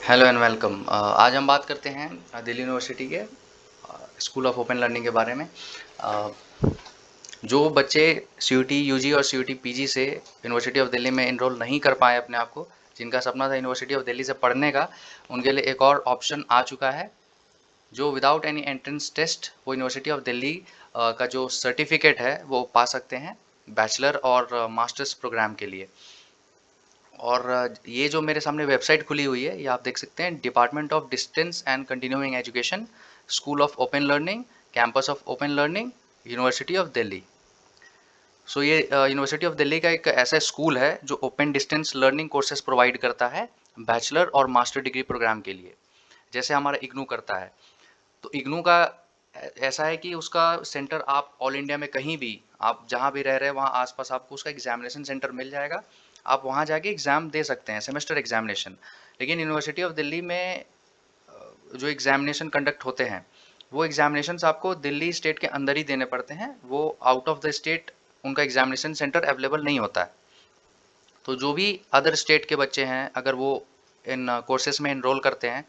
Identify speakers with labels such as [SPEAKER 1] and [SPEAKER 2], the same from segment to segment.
[SPEAKER 1] Hello and welcome. आज हम बात करते हैं दिल्ली यूनिवर्सिटी के स्कूल ऑफ ओपन लर्निंग के बारे में। अ, जो बच्चे सीयूटी यूजी और सीयूटी पीजी से यूनिवर्सिटी ऑफ दिल्ली में इनरोल नहीं कर पाए अपने आप को, जिनका सपना था यूनिवर्सिटी ऑफ दिल्ली से पढ़ने का, उनके लिए एक और ऑप्शन आ चुका है। जो विदाउट एनी एंट्रेंस टेस्ट वो यूनिवर्सिटी ऑफ दिल्ली का जो सर्टिफिकेट है वो पा सकते हैं बैचलर और मास्टर्स प्रोग्राम के लिए। और ये जो मेरे सामने वेबसाइट खुली हुई है, ये आप देख सकते हैं, department of distance and continuing education, school of open learning, campus of open learning, university of Delhi. So ये यूनिवर्सिटी ऑफ दिल्ली का एक ऐसा स्कूल है जो open distance learning courses provide करता है बैचलर और मास्टर डिग्री प्रोग्राम के लिए, जैसे हमारा इग्नू करता है। तो इग्नू का ऐसा है कि उसका सेंटर आप ऑल इंडिया में कहीं भी, आप जहाँ भी रह रहे हैं वहाँ आसपास आपको उसका एग्जामिनेशन सेंटर मिल जाएगा। आप वहाँ जाके एग्ज़ाम दे सकते हैं, सेमेस्टर एग्जामिनेशन। लेकिन यूनिवर्सिटी ऑफ दिल्ली में जो एग्जामिनेशन कंडक्ट होते हैं, वो एग्जामिनेशंस आपको दिल्ली स्टेट के अंदर ही देने पड़ते हैं। वो आउट ऑफ द स्टेट उनका एग्जामिनेशन सेंटर अवेलेबल नहीं होता है। तो जो भी अदर स्टेट के बच्चे हैं, अगर वो इन कोर्सेज में इनरोल करते हैं,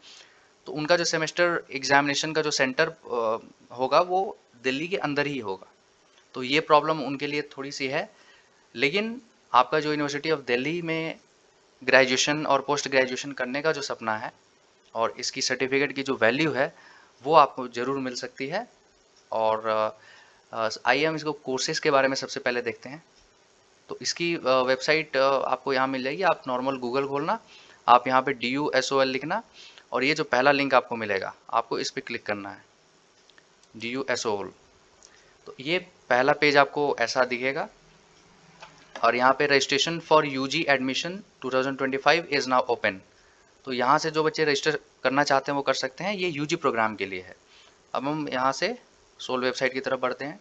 [SPEAKER 1] तो उनका जो सेमेस्टर एग्जामिनेशन का जो सेंटर होगा वो दिल्ली के अंदर ही होगा। तो ये प्रॉब्लम उनके लिए थोड़ी सी है। लेकिन आपका जो यूनिवर्सिटी ऑफ दिल्ली में ग्रेजुएशन और पोस्ट ग्रेजुएशन करने का जो सपना है और इसकी सर्टिफिकेट की जो वैल्यू है, वो आपको ज़रूर मिल सकती है। और आइए हम इसको कोर्सेज़ के बारे में सबसे पहले देखते हैं। तो इसकी वेबसाइट आपको यहाँ मिल जाएगी। आप नॉर्मल गूगल खोलना, आप यहाँ पे DUSOL लिखना, और ये जो पहला लिंक आपको मिलेगा, आपको इस पर क्लिक करना है, DUSOL। तो ये पहला पेज आपको ऐसा दिखेगा, और यहाँ पे registration for UG admission 2025 is now open. तो यहाँ से जो बच्चे रजिस्टर करना चाहते हैं वो कर सकते हैं, ये यूजी प्रोग्राम के लिए है। अब हम यहाँ से सोल वेबसाइट की तरफ बढ़ते हैं।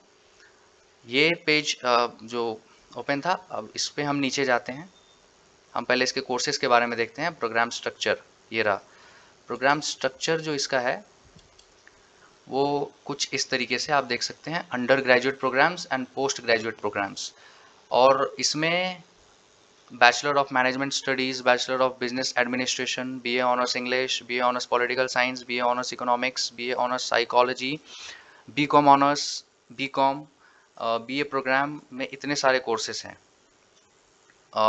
[SPEAKER 1] ये पेज जो ओपन था, अब इस पर हम नीचे जाते हैं। हम पहले इसके कोर्सेज के बारे में देखते हैं। प्रोग्राम स्ट्रक्चर, ये रहा। प्रोग्राम स्ट्रक्चर जो इसका है वो कुछ इस तरीके से आप देख सकते हैं, undergraduate programs and postgraduate programs. और इसमें bachelor of management studies, bachelor of business administration, BA honours English, BA honours political science, BA honours economics, BA honours psychology, BCom honours, BCom, BA program में इतने सारे courses हैं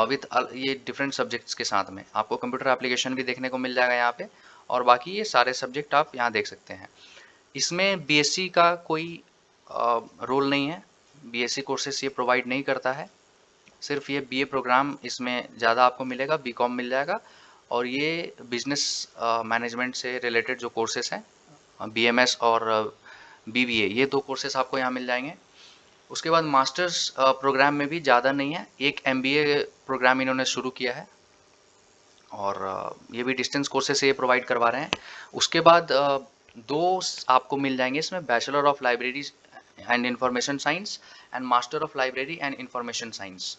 [SPEAKER 1] with ये different subjects के साथ में। आपको कंप्यूटर एप्लीकेशन भी देखने को मिल जाएगा यहाँ पे, और बाकी ये सारे सब्जेक्ट आप यहाँ देख सकते हैं। इसमें BSc का कोई रोल नहीं है, BSc कोर्सेज ये प्रोवाइड नहीं करता है। सिर्फ ये BA प्रोग्राम इसमें ज़्यादा आपको मिलेगा, BCom मिल जाएगा। और ये बिजनेस मैनेजमेंट से रिलेटेड जो कोर्सेज हैं, BMS और BBA, ये दो कोर्सेज आपको यहाँ मिल जाएंगे। उसके बाद मास्टर्स प्रोग्राम में भी ज़्यादा नहीं है, एक MBA प्रोग्राम इन्होंने शुरू किया है, और ये भी डिस्टेंस कोर्सेज से ये प्रोवाइड करवा रहे हैं। उसके बाद दो आपको मिल जाएंगे इसमें, bachelor of library and information science and master of library and information science.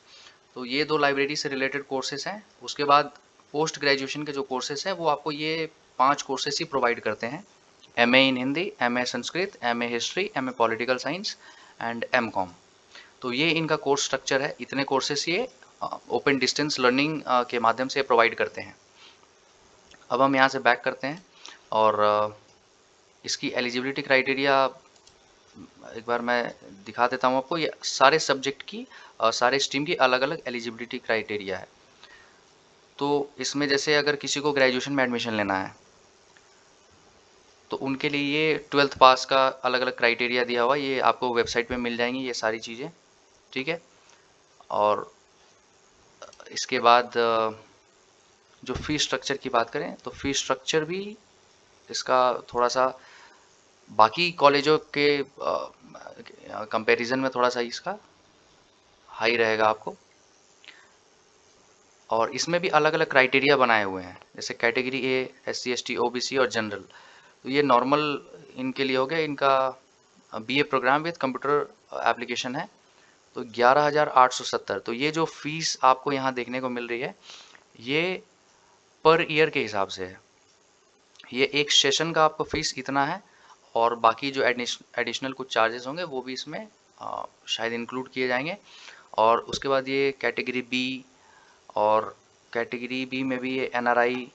[SPEAKER 1] तो ये दो लाइब्रेरी से रिलेटेड कोर्सेज हैं। उसके बाद पोस्ट ग्रेजुएशन के जो कोर्सेज हैं वो आपको ये 5 कोर्सेज ही प्रोवाइड करते हैं, MA in Hindi, MA Sanskrit, MA history, MA political science and MCom। तो ये इनका कोर्स स्ट्रक्चर है। इतने कोर्सेस ये ओपन डिस्टेंस लर्निंग के माध्यम से प्रोवाइड करते हैं। अब हम यहाँ से बैक करते हैं, और इसकी एलिजिबिलिटी क्राइटेरिया एक बार मैं दिखा देता हूँ आपको। ये सारे सब्जेक्ट की, सारे स्ट्रीम की अलग अलग एलिजिबिलिटी क्राइटेरिया है। तो इसमें जैसे अगर किसी को ग्रेजुएशन में एडमिशन लेना है, तो उनके लिए ये 12th पास का अलग अलग क्राइटेरिया दिया हुआ, ये आपको वेबसाइट पे मिल जाएंगी ये सारी चीज़ें, ठीक है। और इसके बाद जो फ़ी स्ट्रक्चर की बात करें, तो फ़ी स्ट्रक्चर भी इसका थोड़ा सा बाकी कॉलेजों के कंपैरिजन में थोड़ा सा इसका हाई रहेगा आपको। और इसमें भी अलग अलग क्राइटेरिया बनाए हुए हैं, जैसे category A SC ST OBC और जनरल। तो ये नॉर्मल इनके लिए हो गया। इनका BA program with computer application है, तो 11,870। तो ये जो फीस आपको यहाँ देखने को मिल रही है, ये पर ईयर के हिसाब से है। ये एक सेशन का आपको फीस इतना है, और बाकी जो एडिशनल कुछ चार्जेस होंगे वो भी इसमें शायद इंक्लूड किए जाएंगे। और उसके बाद ये कैटेगरी B, और कैटेगरी B में भी ये NRI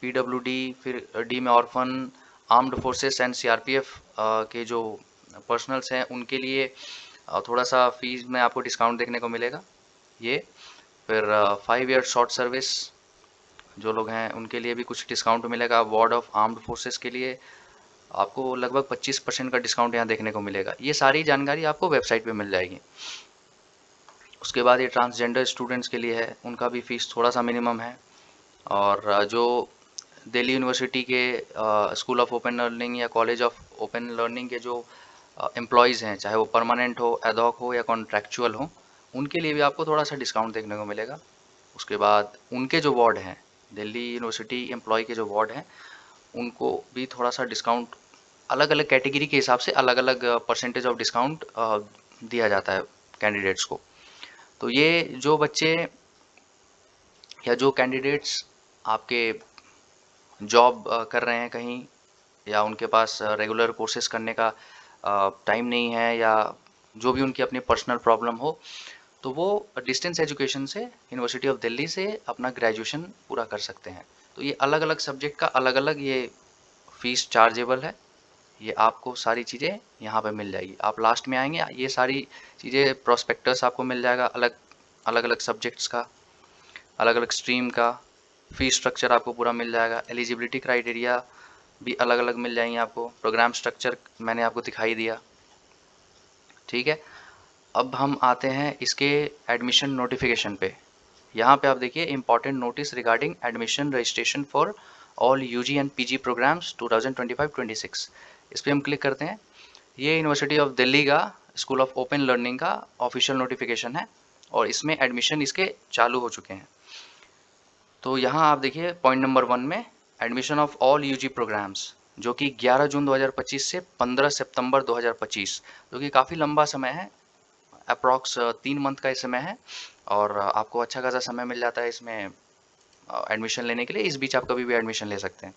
[SPEAKER 1] पीडब्ल्यूडी, फिर डी में orphan, armed forces and CRPF के जो पर्सनल्स हैं उनके लिए थोड़ा सा फीस में आपको डिस्काउंट देखने को मिलेगा ये। फिर 5 ईयर शॉर्ट सर्विस जो लोग हैं उनके लिए भी कुछ डिस्काउंट मिलेगा। वार्ड ऑफ आर्म्ड फोर्सेस के लिए आपको लगभग 25% का डिस्काउंट यहाँ देखने को मिलेगा। ये सारी जानकारी आपको वेबसाइट पे मिल जाएगी। उसके बाद ये ट्रांसजेंडर स्टूडेंट्स के लिए है, उनका भी फीस थोड़ा सा मिनिमम है। और जो दिल्ली यूनिवर्सिटी के स्कूल ऑफ ओपन लर्निंग या कॉलेज ऑफ ओपन लर्निंग के जो एम्प्लॉयज़ हैं, चाहे वो परमानेंट हो, एडहॉक हो या कॉन्ट्रैक्चुअल हो, उनके लिए भी आपको थोड़ा सा डिस्काउंट देखने को मिलेगा। उसके बाद उनके जो वार्ड हैं, दिल्ली यूनिवर्सिटी एम्प्लॉय के जो वार्ड हैं, उनको भी थोड़ा सा डिस्काउंट अलग अलग कैटेगरी के हिसाब से अलग अलग परसेंटेज ऑफ डिस्काउंट दिया जाता है कैंडिडेट्स को। तो ये जो बच्चे या जो कैंडिडेट्स आपके जॉब कर रहे हैं कहीं, या उनके पास रेगुलर कोर्सेज करने का टाइम नहीं है, या जो भी उनकी अपनी पर्सनल प्रॉब्लम हो, तो वो डिस्टेंस एजुकेशन से यूनिवर्सिटी ऑफ दिल्ली से अपना ग्रेजुएशन पूरा कर सकते हैं। तो ये अलग अलग सब्जेक्ट का अलग अलग ये फीस चार्जेबल है। ये आपको सारी चीज़ें यहाँ पे मिल जाएगी। आप लास्ट में आएंगे, ये सारी चीज़ें प्रोस्पेक्टस आपको मिल जाएगा, अलग अलग सब्जेक्ट्स का, अलग अलग स्ट्रीम का फीस स्ट्रक्चर आपको पूरा मिल जाएगा। एलिजिबिलिटी क्राइटेरिया भी अलग अलग मिल जाएंगे आपको। प्रोग्राम स्ट्रक्चर मैंने आपको दिखाई दिया, ठीक है। अब हम आते हैं इसके एडमिशन नोटिफिकेशन पे। यहाँ पे आप देखिए important notice regarding admission registration for all UG and PG programs 2025-26। इस पर हम क्लिक करते हैं। ये यूनिवर्सिटी ऑफ दिल्ली का स्कूल ऑफ ओपन लर्निंग का ऑफिशियल नोटिफिकेशन है और इसमें एडमिशन इसके चालू हो चुके हैं। तो यहाँ आप देखिए पॉइंट नंबर 1 में admission of all UG programs, जो कि 11 जून 2025 से 15 सितंबर 2025, जो कि काफ़ी लंबा समय है, अप्रॉक्स 3 मंथ का समय है। और आपको अच्छा खासा समय मिल जाता है इसमें एडमिशन लेने के लिए। इस बीच आप कभी भी एडमिशन ले सकते हैं।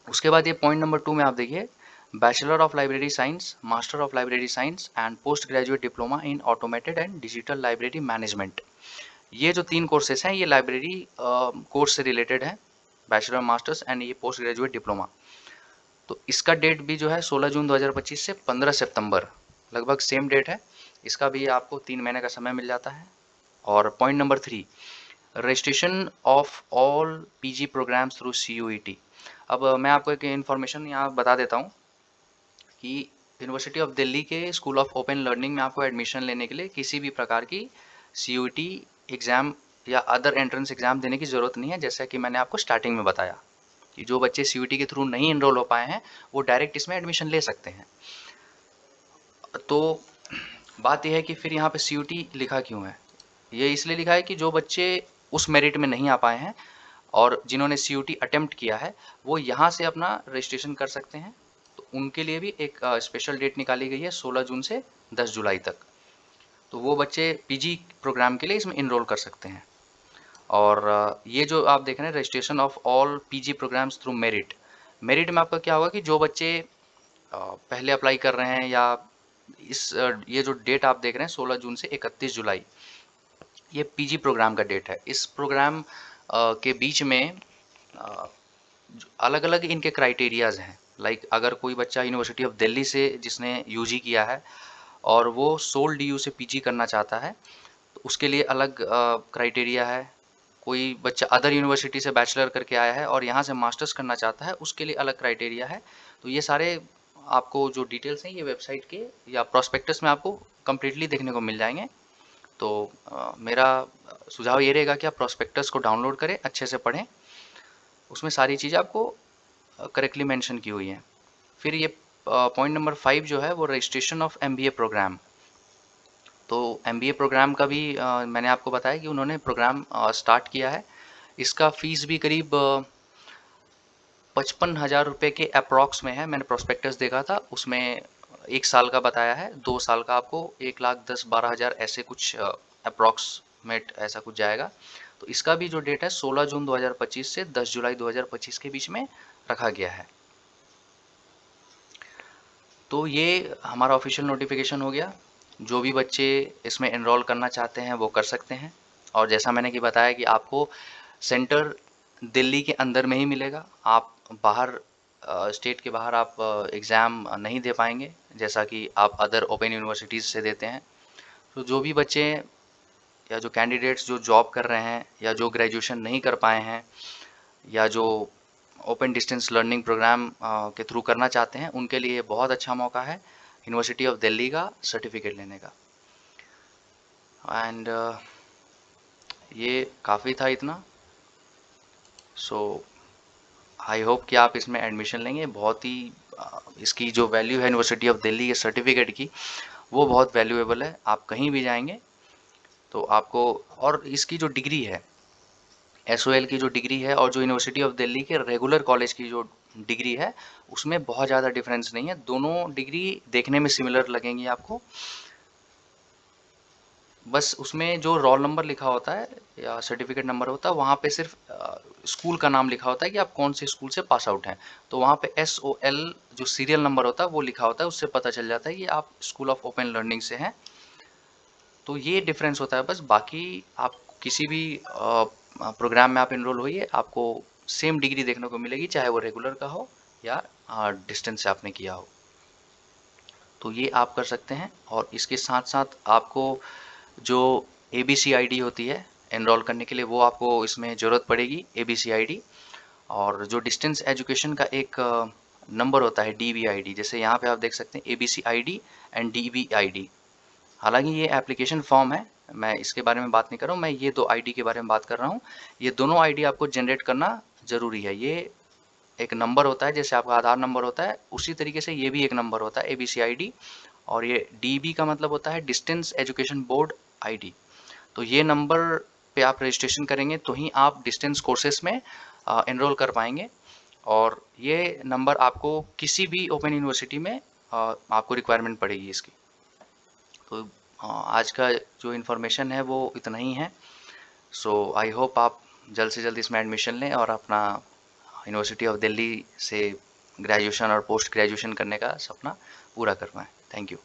[SPEAKER 1] उसके बाद ये पॉइंट नंबर 2 में आप देखिए bachelor of library science, master of library science and post graduate diploma in automated and digital library management. ये जो 3 कोर्सेज हैं ये लाइब्रेरी कोर्स से रिलेटेड है, बैचलर मास्टर्स एंड ये पोस्ट ग्रेजुएट डिप्लोमा। तो इसका डेट भी जो है 16 जून 2025 से 15 सितंबर, लगभग सेम डेट है। इसका भी आपको 3 महीने का समय मिल जाता है। और point number 3, registration of all PG programs through CUET। अब मैं आपको एक इन्फॉर्मेशन यहाँ बता देता हूँ कि यूनिवर्सिटी ऑफ दिल्ली के स्कूल ऑफ ओपन लर्निंग में आपको एडमिशन लेने के लिए किसी भी प्रकार की CUET एग्ज़ाम या अदर एंट्रेंस एग्ज़ाम देने की ज़रूरत नहीं है। जैसा कि मैंने आपको स्टार्टिंग में बताया कि जो बच्चे CUET के थ्रू नहीं इनरोल हो पाए हैं वो डायरेक्ट इसमें एडमिशन ले सकते हैं। तो बात यह है कि फिर यहाँ पे CUET लिखा क्यों है? ये इसलिए लिखा है कि जो बच्चे उस मेरिट में नहीं आ पाए हैं और जिन्होंने CUET अटेम्प्ट किया है वो यहाँ से अपना रजिस्ट्रेशन कर सकते हैं। तो उनके लिए भी एक स्पेशल डेट निकाली गई है 16 जून से 10 जुलाई तक। तो वो बच्चे पीजी प्रोग्राम के लिए इसमें इनरोल कर सकते हैं। और ये जो आप देख रहे हैं registration of all PG programs through merit, merit में आपका क्या होगा कि जो बच्चे पहले अप्लाई कर रहे हैं या ये जो डेट आप देख रहे हैं 16 जून से 31 जुलाई, ये पीजी प्रोग्राम का डेट है। इस प्रोग्राम के बीच में अलग अलग इनके क्राइटेरियाज़ हैं। लाइक अगर कोई बच्चा यूनिवर्सिटी ऑफ दिल्ली से जिसने यूजी किया है और वो सोल DU से पीजी करना चाहता है तो उसके लिए अलग क्राइटेरिया है। कोई बच्चा अदर यूनिवर्सिटी से बैचलर करके आया है और यहाँ से मास्टर्स करना चाहता है, उसके लिए अलग क्राइटेरिया है। तो ये सारे आपको जो डिटेल्स हैं ये वेबसाइट के या प्रॉस्पेक्टस में आपको कम्प्लीटली देखने को मिल जाएंगे। तो मेरा सुझाव ये रहेगा कि आप प्रॉस्पेक्टस को डाउनलोड करें, अच्छे से पढ़ें, उसमें सारी चीज़ें आपको करेक्टली मेंशन की हुई हैं। फिर ये पॉइंट नंबर 5 जो है वो रजिस्ट्रेशन ऑफ MBA प्रोग्राम। तो MBA प्रोग्राम का भी मैंने आपको बताया कि उन्होंने प्रोग्राम स्टार्ट किया है। इसका फ़ीस भी करीब 55,000 रुपये के अप्रॉक्स में है। मैंने प्रोस्पेक्टस देखा था, उसमें 1 साल का बताया है, 2 साल का आपको 1,10,12,000 ऐसे कुछ अप्रॉक्समेट ऐसा कुछ जाएगा। तो इसका भी जो डेट है 16 जून 2025 से 10 जुलाई 2025 के बीच में रखा गया है। तो ये हमारा ऑफिशियल नोटिफिकेशन हो गया। जो भी बच्चे इसमें एनरोल करना चाहते हैं वो कर सकते हैं। और जैसा मैंने कि बताया कि आपको सेंटर दिल्ली के अंदर में ही मिलेगा। आप बाहर स्टेट के बाहर आप एग्ज़ाम नहीं दे पाएंगे, जैसा कि आप अदर ओपन यूनिवर्सिटीज़ से देते हैं। तो जो भी बच्चे या जो कैंडिडेट्स जो जॉब कर रहे हैं या जो ग्रेजुएशन नहीं कर पाए हैं या जो ओपन डिस्टेंस लर्निंग प्रोग्राम के थ्रू करना चाहते हैं, उनके लिए बहुत अच्छा मौका है यूनिवर्सिटी ऑफ दिल्ली का सर्टिफिकेट लेने का। एंड ये काफ़ी था इतना। सो आई होप कि आप इसमें एडमिशन लेंगे। बहुत ही इसकी जो वैल्यू है यूनिवर्सिटी ऑफ दिल्ली के सर्टिफिकेट की, वो बहुत वैल्यूएबल है। आप कहीं भी जाएंगे तो आपको, और इसकी जो डिग्री है, एसओएल की जो डिग्री है और जो यूनिवर्सिटी ऑफ दिल्ली के रेगुलर कॉलेज की जो डिग्री है, उसमें बहुत ज़्यादा डिफरेंस नहीं है। दोनों डिग्री देखने में सिमिलर लगेंगी आपको। बस उसमें जो रोल नंबर लिखा होता है या सर्टिफिकेट नंबर होता है, वहाँ पे सिर्फ स्कूल का नाम लिखा होता है कि आप कौन से स्कूल से पास आउट हैं। तो वहाँ पे SOL जो सीरियल नंबर होता है वो लिखा होता है, उससे पता चल जाता है कि आप स्कूल ऑफ ओपन लर्निंग से हैं। तो ये डिफरेंस होता है बस। बाकी आप किसी भी प्रोग्राम में आप इनरोल होइए, आपको सेम डिग्री देखने को मिलेगी, चाहे वो रेगुलर का हो या डिस्टेंस से आपने किया हो। तो ये आप कर सकते हैं। और इसके साथ साथ आपको जो ABC ID होती है एनरोल करने के लिए, वो आपको इसमें ज़रूरत पड़ेगी, ABC ID। और जो डिस्टेंस एजुकेशन का एक नंबर होता है, DBID, जैसे यहाँ पे आप देख सकते हैं ABC ID एंड DBID। हालांकि ये एप्लीकेशन फॉर्म है, मैं इसके बारे में बात नहीं कर रहा हूँ, मैं ये दो आईडी के बारे में बात कर रहा हूँ। ये दोनों आईडी आपको जनरेट करना ज़रूरी है। ये एक नंबर होता है, जैसे आपका आधार नंबर होता है, उसी तरीके से ये भी एक नंबर होता है, ABC ID। और ये DB का मतलब होता है डिस्टेंस एजुकेशन बोर्ड ID। तो ये नंबर पे आप रजिस्ट्रेशन करेंगे तो ही आप डिस्टेंस कोर्सेज में एनरोल कर पाएंगे। और ये नंबर आपको किसी भी ओपन यूनिवर्सिटी में आपको रिक्वायरमेंट पड़ेगी इसकी। तो आज का जो इन्फॉर्मेशन है वो इतना ही है। सो आई होप आप जल्द से जल्द इसमें एडमिशन लें और अपना यूनिवर्सिटी ऑफ दिल्ली से ग्रेजुएशन और पोस्ट ग्रेजुएशन करने का सपना पूरा कर पाएँ। Thank you.